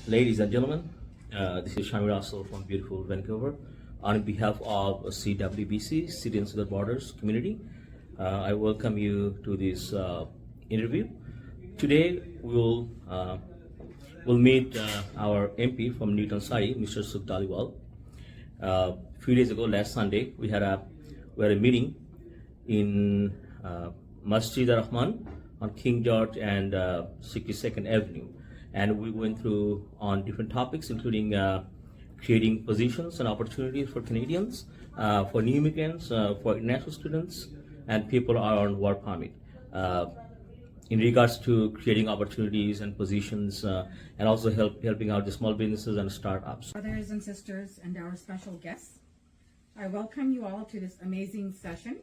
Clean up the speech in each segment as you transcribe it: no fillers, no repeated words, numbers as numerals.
Ladies and gentlemen, this is Shami Russell from beautiful Vancouver. On behalf of CWBC, Citizens Without Borders community, I welcome you to this interview. Today we'll meet our MP from Newton Sari, Mr. Sukh Dhaliwal. A few days ago, last Sunday, we had a meeting in Masjid Ar Rahman on King George and 62nd Avenue, and we went through on different topics, including creating positions and opportunities for Canadians, for new immigrants, for international students, and people are on work permit. In regards to creating opportunities and positions, and also helping out the small businesses and startups. Brothers and sisters and our special guests, I welcome you all to this amazing session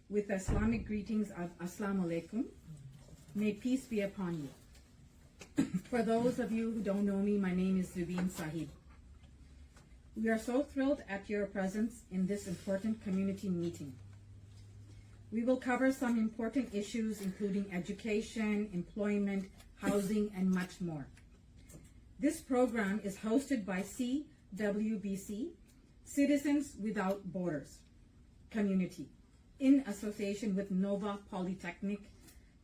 with the Islamic greetings of Assalamu Alaikum. May peace be upon you. For those of you who don't know me, my name is Zubeen Sahib. We are so thrilled at your presence in this important community meeting. We will cover some important issues including education, employment, housing, and much more. This program is hosted by CWBC, Citizens Without Borders community, in association with Nova Polytechnic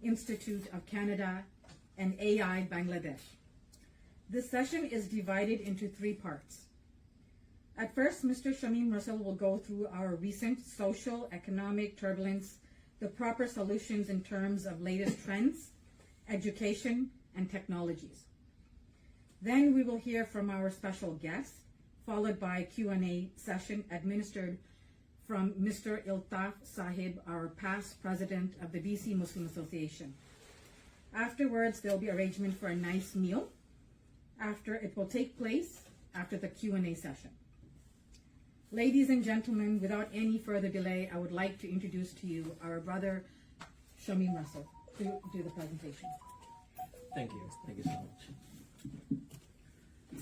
Institute of Canada and AI Bangladesh. This session is divided into 3 parts. At first, Mr. Shamim Russell will go through our recent social, economic turbulence, the proper solutions in terms of latest trends, education, and technologies. Then we will hear from our special guest, followed by a Q&A session administered from Mr. Iltaf Sahib, our past president of the BC Muslim Association. Afterwards, there will be arrangement for a nice meal. It will take place after the Q&A session. Ladies and gentlemen, without any further delay, I would like to introduce to you our brother Shamim Russell to do the presentation. Thank you so much.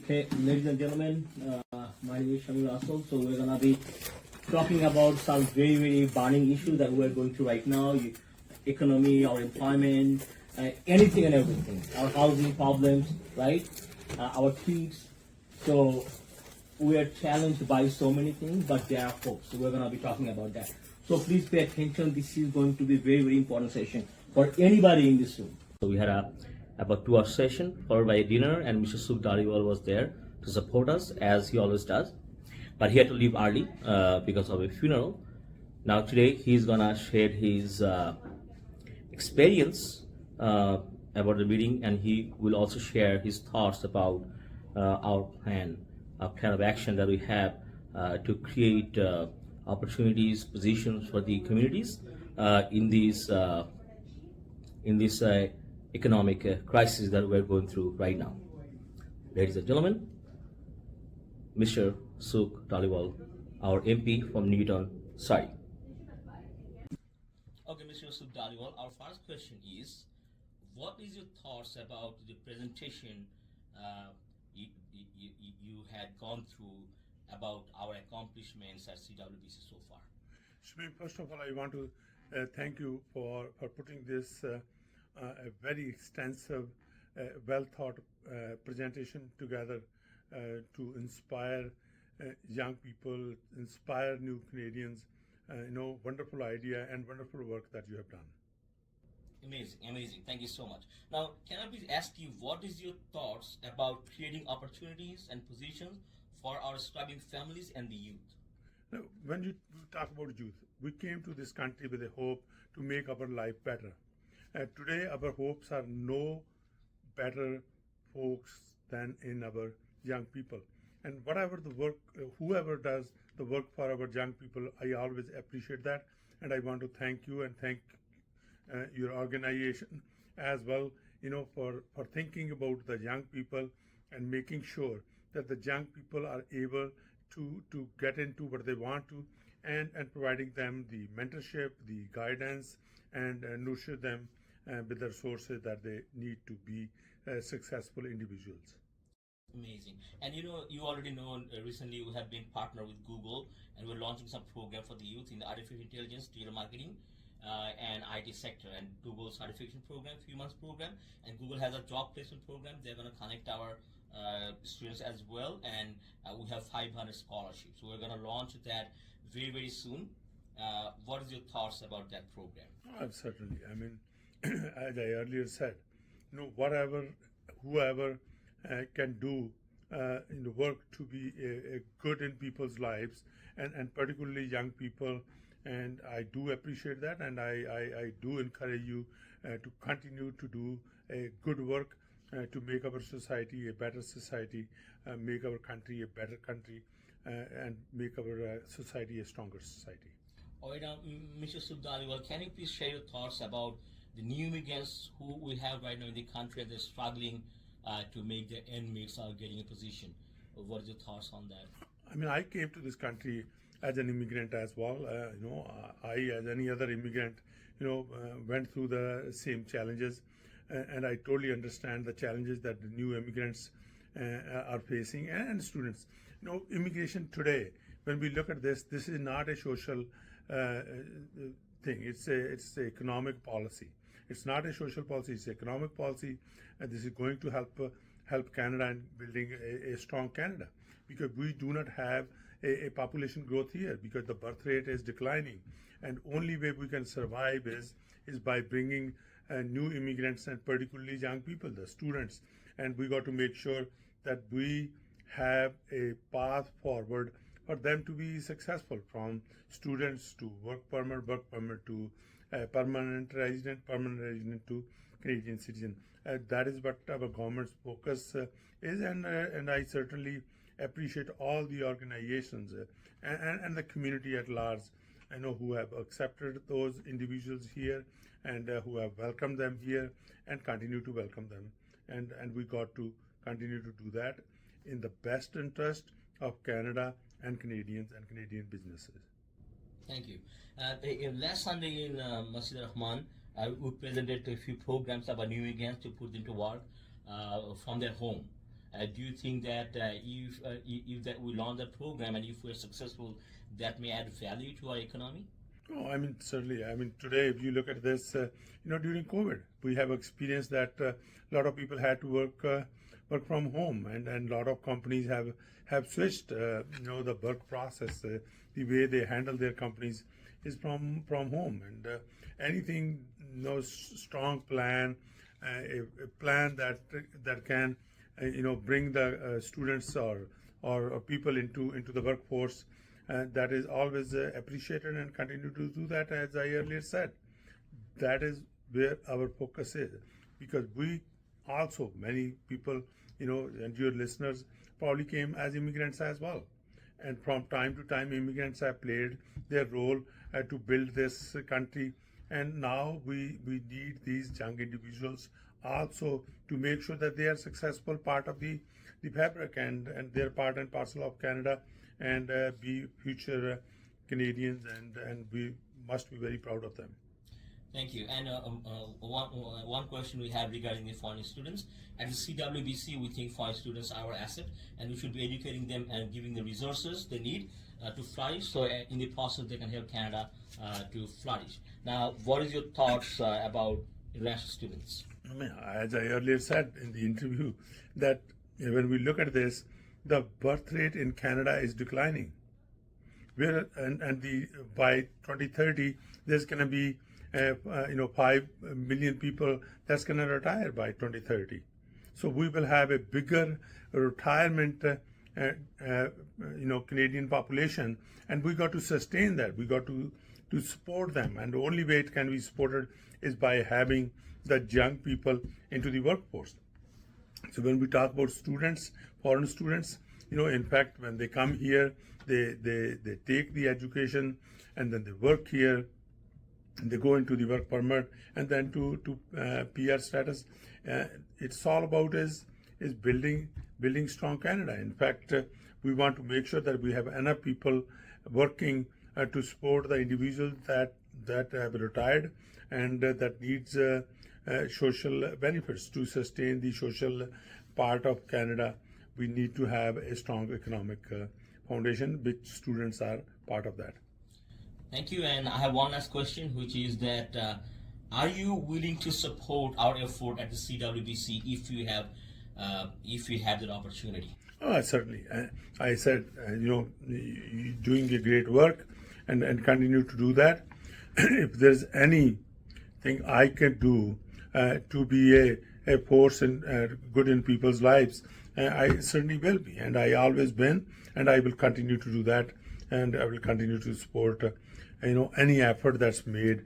Okay, ladies and gentlemen, my name is Shamim Russell. So we're gonna be talking about some very burning issues that we're going through right now: economy, our employment, anything and everything, our housing problems, right? Our kids. So we are challenged by so many things, but there are hopes. So we're going to be talking about that. So please pay attention. This is going to be a very important session for anybody in this room. So we had about 2-hour session followed by a dinner, and Mr. Sukh Dhaliwal was there to support us as he always does. But he had to leave early because of a funeral. Now today he's going to share his experience about the meeting, and he will also share his thoughts about our plan of action that we have to create opportunities, positions for the communities in this economic crisis that we're going through right now. Ladies and gentlemen, Mr. Sukh Dhaliwal, our MP from Newton Sari. Okay, Mr. Sukh Dhaliwal, our first question is, what is your thoughts about the presentation you had gone through about our accomplishments at CWBC so far? Shmi, first of all, I want to thank you for putting this a very extensive, well-thought presentation together to inspire young people, inspire new Canadians. Wonderful idea and wonderful work that you have done. Amazing. Thank you so much. Now, can I please ask you, what is your thoughts about creating opportunities and positions for our struggling families and the youth? Now, when you talk about youth, we came to this country with a hope to make our life better. Today, our hopes are no better folks than in our young people. And whatever the work, whoever does the work for our young people, I always appreciate that. And I want to thank you and thank your organization as well, for thinking about the young people and making sure that the young people are able to get into what they want to, and providing them the mentorship, the guidance, and nurture them with the resources that they need to be successful individuals. Amazing. And you already know, recently we have been partnered with Google, and we're launching some program for the youth in artificial intelligence, digital marketing. and IT sector, and Google certification program, 3 months program, and Google has a job placement program. They're going to connect our students as well, and we have 500 scholarships. So we're going to launch that very, very soon. What is your thoughts about that program? Certainly. I mean, as I earlier said, whatever, whoever can do work to be a good in people's lives, and particularly young people. And I do appreciate that, and I do encourage you to continue to do a good work to make our society a better society, make our country a better country, and make our society a stronger society. All right, Mr. Subdali, well, can you please share your thoughts about the new immigrants who we have right now in the country, and they're struggling to make their end meets or getting a position? What are your thoughts on that? I mean, I came to this country as an immigrant as well. I, as any other immigrant, went through the same challenges, and I totally understand the challenges that the new immigrants are facing, and students. Immigration today, when we look at this is not a social thing. It's a economic policy. It's not a social policy. It's economic policy, and this is going to help Canada in building a strong Canada, because we do not have a population growth here, because the birth rate is declining, and only way we can survive is by bringing new immigrants, and particularly young people, the students, and we got to make sure that we have a path forward for them to be successful, from students to work permit to permanent resident to Canadian citizen. That is what our government's focus is, and I certainly appreciate all the organizations and the community at large, who have accepted those individuals here, and who have welcomed them here and continue to welcome them. And we got to continue to do that in the best interest of Canada and Canadians and Canadian businesses. Thank you. Last Sunday in Masjid Ar Rahman, we presented a few programs about new immigrants to put into work from their home. Do you think that if that we launch that program, and if we're successful, that may add value to our economy? Oh, I mean, certainly. I mean, today, if you look at this, during COVID, we have experienced that a lot of people had to work from home, and a lot of companies have switched, the work process, the way they handle their companies is from home, and anything, strong plan, a plan that can, bring the students or people into the workforce. That is always appreciated, and continue to do that. As I earlier said, that is where our focus is, because we also, many people, and your listeners probably came as immigrants as well. And from time to time, immigrants have played their role to build this country. And now we need these young individuals also to make sure that they are successful part of the fabric, and they're part and parcel of Canada, and be future Canadians, and we must be very proud of them. Thank you. And one question we have regarding the foreign students. At the CWBC, we think foreign students are our asset, and we should be educating them and giving the resources they need to flourish, so in the process they can help Canada to flourish. Now, what is your thoughts about international students? I mean, as I earlier said in the interview, that when we look at this, the birth rate in Canada is declining. By 2030, there's going to be 5 million people that's going to retire by 2030. So we will have a bigger retirement, Canadian population, and we got to sustain that. We got to support them, and the only way it can be supported is by having the young people into the workforce. So when we talk about students, foreign students, in fact, when they come here, they take the education, and then they work here, and they go into the work permit, and then to PR status. It's all about is building strong Canada. In fact, we want to make sure that we have enough people working to support the individuals that have retired, and that needs social benefits. To sustain the social part of Canada, we need to have a strong economic foundation, which students are part of that. Thank you. And I have one last question, which is that are you willing to support our effort at the CWBC if you have that opportunity? Oh, certainly. I said, you're doing a great work and continue to do that. If there's anything I can do to be a force and good in people's lives, I certainly will be. And I always been, and I will continue to do that. And I will continue to support, any effort that's made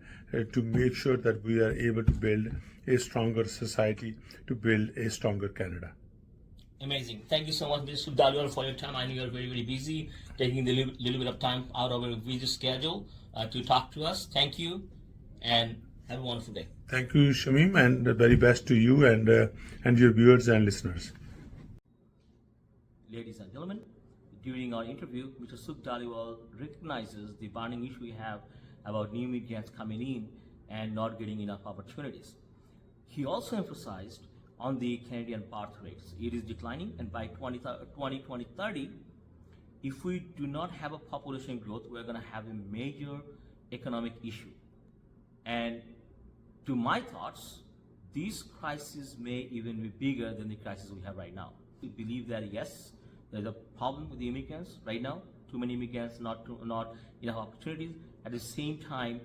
to make sure that we are able to build a stronger society, to build a stronger Canada. Amazing. Thank you so much, Mr. Subdaliwal, for your time. I know you're very, very busy, taking a little bit of time out of your busy schedule to talk to us. Thank you, and have a wonderful day. Thank you, Shamim, and the very best to you and your viewers and listeners. Ladies and gentlemen, during our interview, Mr. Subdaliwal recognizes the burning issue we have about new migrants coming in and not getting enough opportunities. He also emphasized on the Canadian birth rates. It is declining, and by 2030, if we do not have a population growth, we're going to have a major economic issue. And to my thoughts, this crisis may even be bigger than the crisis we have right now. We believe that yes, there's a problem with the immigrants right now. Too many immigrants, not enough opportunities. At the same time,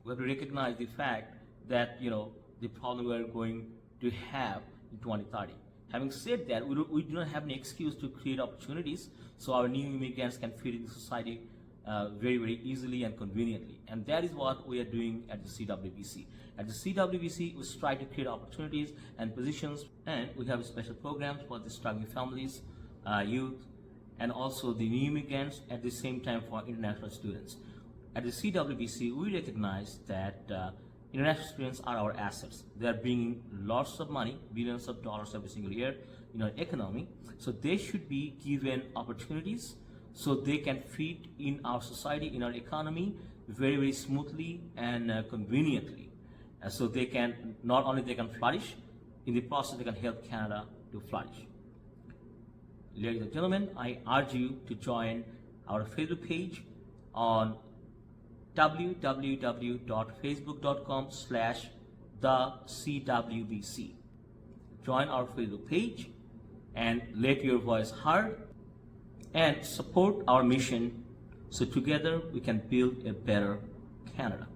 we have to recognize the fact that the problem we're going to have in 2030. Having said that, we do not have any excuse to create opportunities so our new immigrants can fit in society very, very easily and conveniently. And that is what we are doing at the CWBC. At the CWBC, we strive to create opportunities and positions, and we have special programs for the struggling families, youth, and also the new immigrants, at the same time for international students. At the CWBC, we recognize that international students are our assets. They are bringing lots of money, billions of dollars every single year in our economy. So they should be given opportunities so they can fit in our society, in our economy, very, very smoothly and conveniently. So they can, not only they can flourish, in the process they can help Canada to flourish. Ladies and gentlemen, I urge you to join our Facebook page on www.facebook.com/thecwbc. Join our Facebook page and let your voice heard and support our mission so together we can build a better Canada.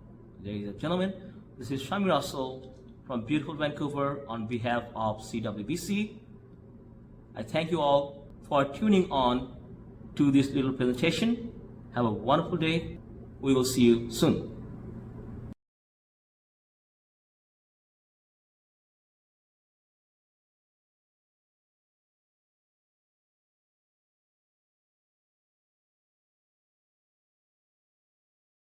Ladies and gentlemen, this is Shami Russell from beautiful Vancouver on behalf of CWBC. I thank you all for tuning on to this little presentation. Have a wonderful day. We will see you soon.